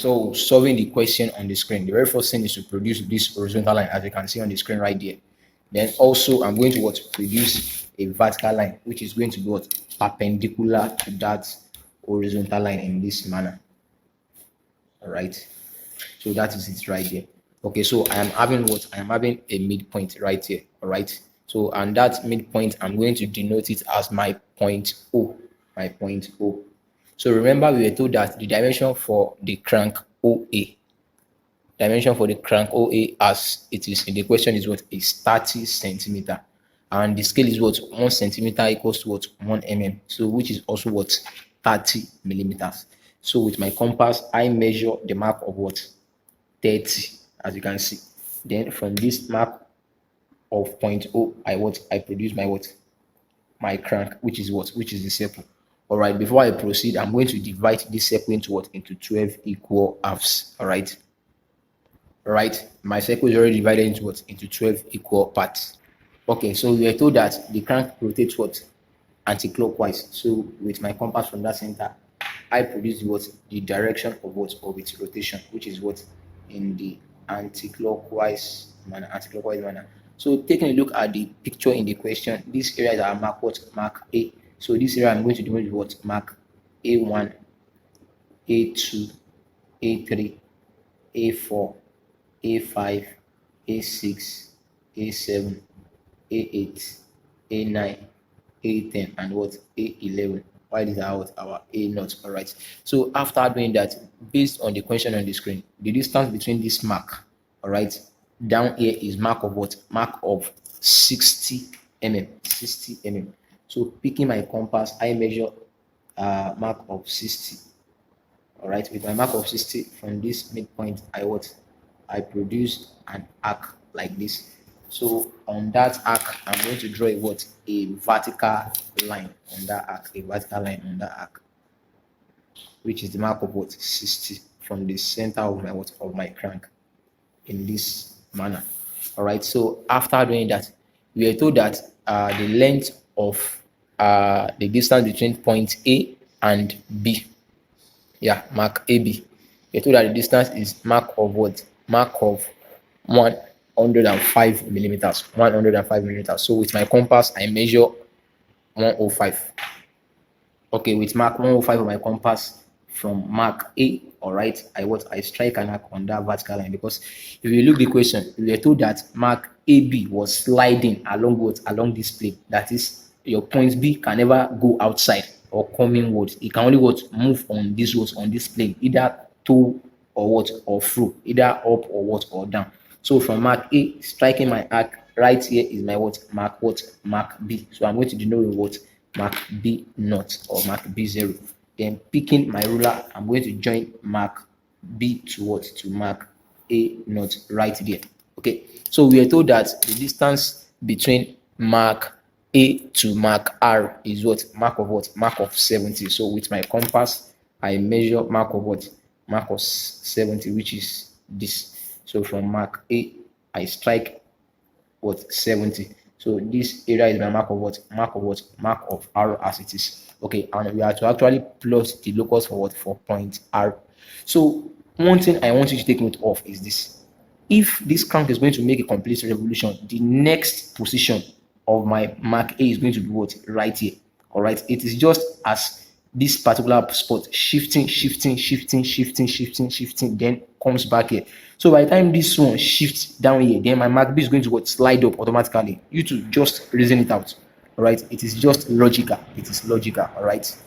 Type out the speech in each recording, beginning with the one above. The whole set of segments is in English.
So solving the question on the screen, the very first thing is to produce this horizontal line, as you can see on the screen right there. Then also I'm going to produce a vertical line, which is going to be perpendicular to that horizontal line in this manner. All right, so that is it right there. Okay, so I am having a midpoint right here. All right, so and that midpoint, I'm going to denote it as my point O. So remember, we were told that the dimension for the crank OA, as it is in the question, is is 30 centimeter, and the scale is 1 centimeter equals to 1 mm, so which is also 30 millimeters. So with my compass, I measure the mark of 30, as you can see. Then from this mark of point O, I produce my crank, which is the circle. All right, before I proceed, I'm going to divide this circle into 12 equal halves. All right, my circle is already divided into 12 equal parts. Okay, so we are told that the crank rotates anti-clockwise. So with my compass from that center, I produce the direction of its rotation, which is in the anti-clockwise manner. So taking a look at the picture in the question, this area is our mark A. So this area I'm going to do with mark A1, A2, A3, A4, A5, A6, A7, A8, A9, A10, and A11. Why is our A0? All right. So after doing that, based on the question on the screen, the distance between this mark, all right, down here is mark of 60 mm. So picking my compass, I measure mark of 60. All right, with my mark of 60 from this midpoint, I produce an arc like this. So on that arc, I'm going to draw a vertical line on that arc, which is the mark of 60 from the center of my crank in this manner. All right, so after doing that, we are told that the length of the distance between point A and B, mark AB, we are told that the distance is mark of 105 millimeters. So with my compass, I measure 105. Okay, with mark 105 on my compass from mark A, all right, I strike an arc on that vertical line, because if you look the question, we were told that mark AB was sliding along this plane. That is, your point B can never go outside or come inward. It can only move on this plane, either to or through, either up or down. So from mark A, striking my arc right here is my mark B. So I'm going to denote mark B naught or mark B0. Then picking my ruler, I'm going to join mark B to mark A naught right there. Okay, so we are told that the distance between mark A to mark R is mark of 70. So with my compass, I measure mark of 70, which is this. So from mark A, I strike 70. So this area is my mark of R as it is. Okay, and we are to actually plot the locus for point R. So one thing I want you to take note of is this: if this crank is going to make a complete revolution, the next position of my mark A is going to be right here. All right, it is just as this particular spot shifting, then comes back here. So by the time this one shifts down here, then my mark B is going to slide up automatically. You to just reason it out. All right, it is just logical. All right.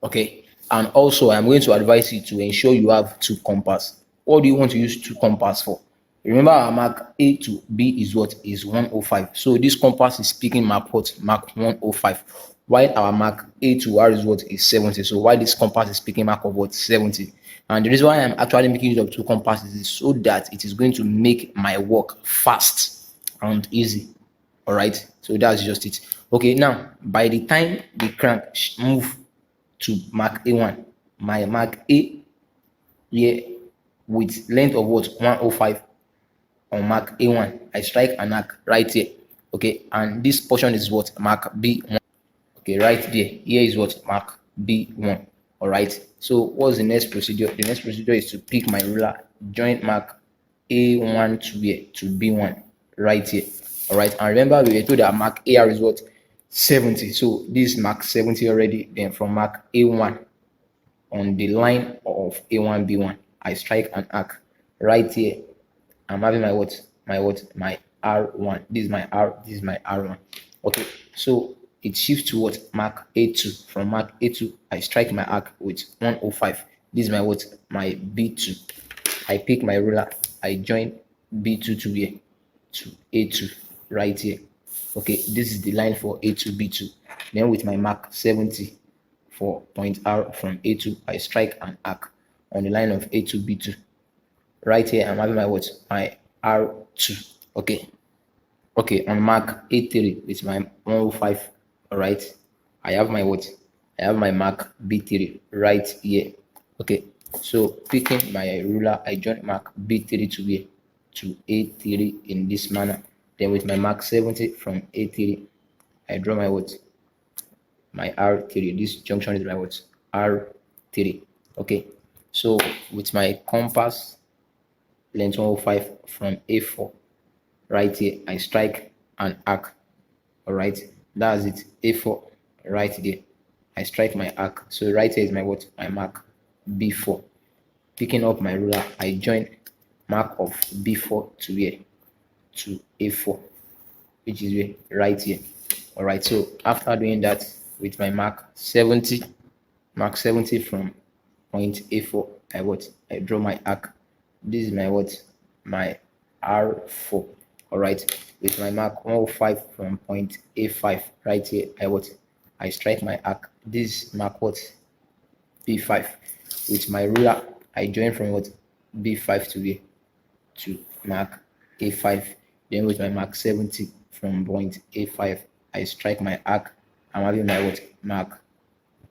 Okay, and also I'm going to advise you to ensure you have two compass. What do you want to use two compass for? Remember, our mark A to B is 105. So this compass is picking mark 105, while our mark A to R is 70. So while this compass is picking mark of 70. And the reason why I'm actually making use of two compasses is so that it is going to make my work fast and easy. All right, so that's just it. Okay, now by the time the crank move to mark A1, my mark A here with length of 105 on mark A1, I strike an arc right here. Okay, and this portion is mark B1. Okay, right there. Here is mark B1. All right. So what's the next procedure? The next procedure is to pick my ruler, join mark A1 to where? To B1, right here. All right. And remember, we were told that mark AR is what? 70. So this is mark 70 already. Then from mark A1 on the line of A1, B1, I strike an arc right here. I'm having my what? My R1. This is my R. This is my R1. Okay. So it shifts to what? Mark A2. From mark A2, I strike my arc with 105. This is my what? My B2. I pick my ruler. I join B2 to here, to A2, right here. Okay, this is the line for A2, B2. Then with my mark 70 for point R from A2, I strike an arc on the line of A2, B2. Right here, I'm having my what? My R2. Okay. Okay, on mark A3 with my 105. All right. I have my what? I have my mark B3 right here. Okay. So picking my ruler, I join mark B3 to here, to A3 in this manner. Then with my mark 70 from A3, I draw my what? My R3. This junction is my what? R3. Okay. So with my compass, length 105 from A4, right here, I strike an arc. All right, that's it. A4, right there, I strike my arc. So right here is my what? My mark B4. Picking up my ruler, I join mark of B4 to here, to A4, which is where? Right here. All right. So after doing that with my mark 70, mark 70 from point A4, I what? I draw my arc. This is my what? My R4. All right. With my mark 105 from point A5, right here, I what? I strike my arc. This mark what? B5. With my ruler, I join from what? B5 to here, to mark A5. Then with my mark 70 from point A5, I strike my arc. I'm having my what? Mark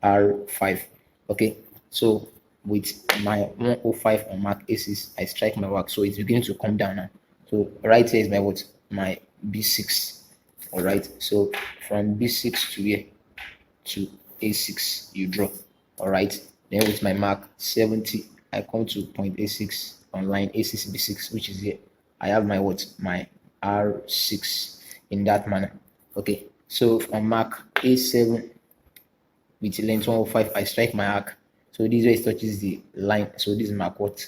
R5. Okay. So with my 105 on mark A6, I strike my arc. So it's beginning to come down now. So right here is my what? My B6. All right. So from B6 to here, to A6, you draw. All right. Then with my mark 70, I come to point A6 on line A6, B6, which is here. I have my what? My R6 in that manner. Okay. So from mark A7 with length 105, I strike my arc. So this way it touches the line. So this is mark what?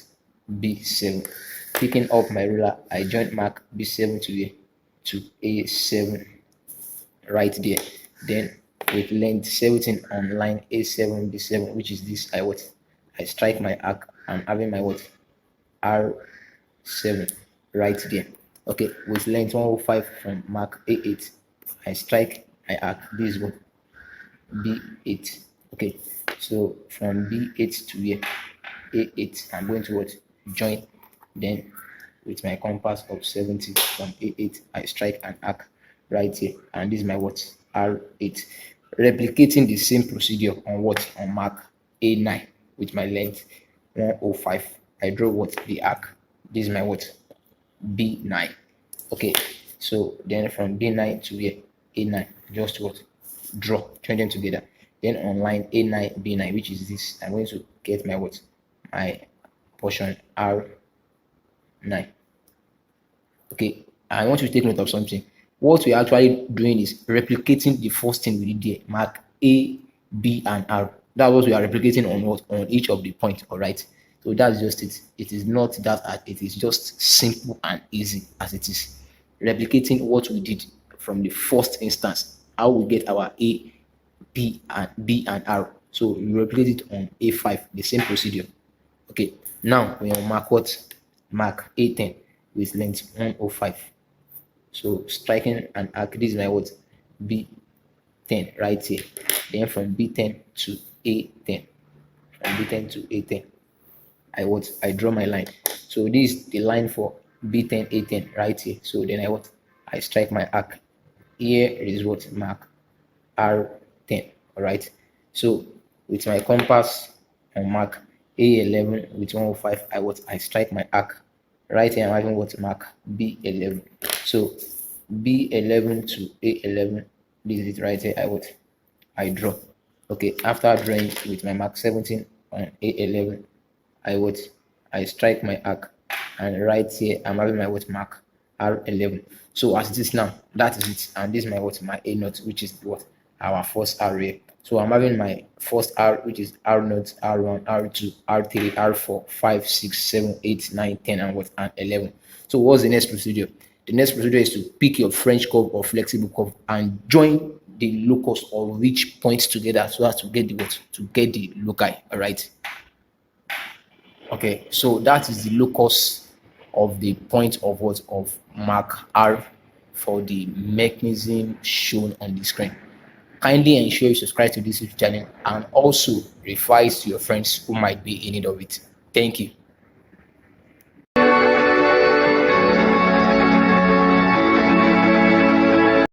B7. Picking up my ruler, I join mark B7 to here, to A7, right there. Then with length 17 on line A7, B7, which is this, I what? I strike my arc. I'm having my what? R7 right there. Okay, with length 105 from mark A8, I strike my arc. This is what? B8. Okay, so from B8 to here, A8, I'm going to what? Join. Then with my compass of 70 from A8, I strike an arc right here, and this is my what? R8. Replicating the same procedure on what? On mark A9 with my length 105. I draw what? The arc. This is my what? B9. Okay, so then from B9 to here, A9, just what? Draw, join them together. Then on line A9, B9, which is this, I'm going to get my what? My portion R9. Okay, I want you to take note of something. What we're actually doing is replicating the first thing we did there, mark A, B, and R. That's what we are replicating on what? On each of the points. All right. So that's just it. It is not that hard. It is just simple and easy as it is. Replicating what we did from the first instance, how we get our A, B, and R. So we replicate it on A5, the same procedure. Okay. Now we will mark what? Mark A10 with length 105. So striking an arc, this is my what? B10 right here. Then from B10 to A10. From B10 to A10. I draw my line. So this is the line for B10, A10 right here. So then I strike my arc. Here is what? Mark R10. Alright. So with my compass on mark A11 with 105, I strike my arc. Right here I'm having what? Mark B11. So B11 to A11, this is it right here. I draw. Okay, after drawing with my mark 17 on A11, I would I strike my arc, and right here I'm having my what mark R11. So as it is now, that is it. And this is my what my A note, which is what our first R here. So I'm having my first R, which is R note, R1, R2, R3, R4, 5, 6, 7, 8, 9, 10, and what and 11. So what's the next procedure? The next procedure is to pick your French curve or flexible curve and join the locus of each point together so as to get the what to get the loci. All right. Okay, so that is the locus of the point of what of mark R for the mechanism shown on the screen. Kindly ensure you subscribe to this YouTube channel and also refer it to your friends who might be in need of it. Thank you.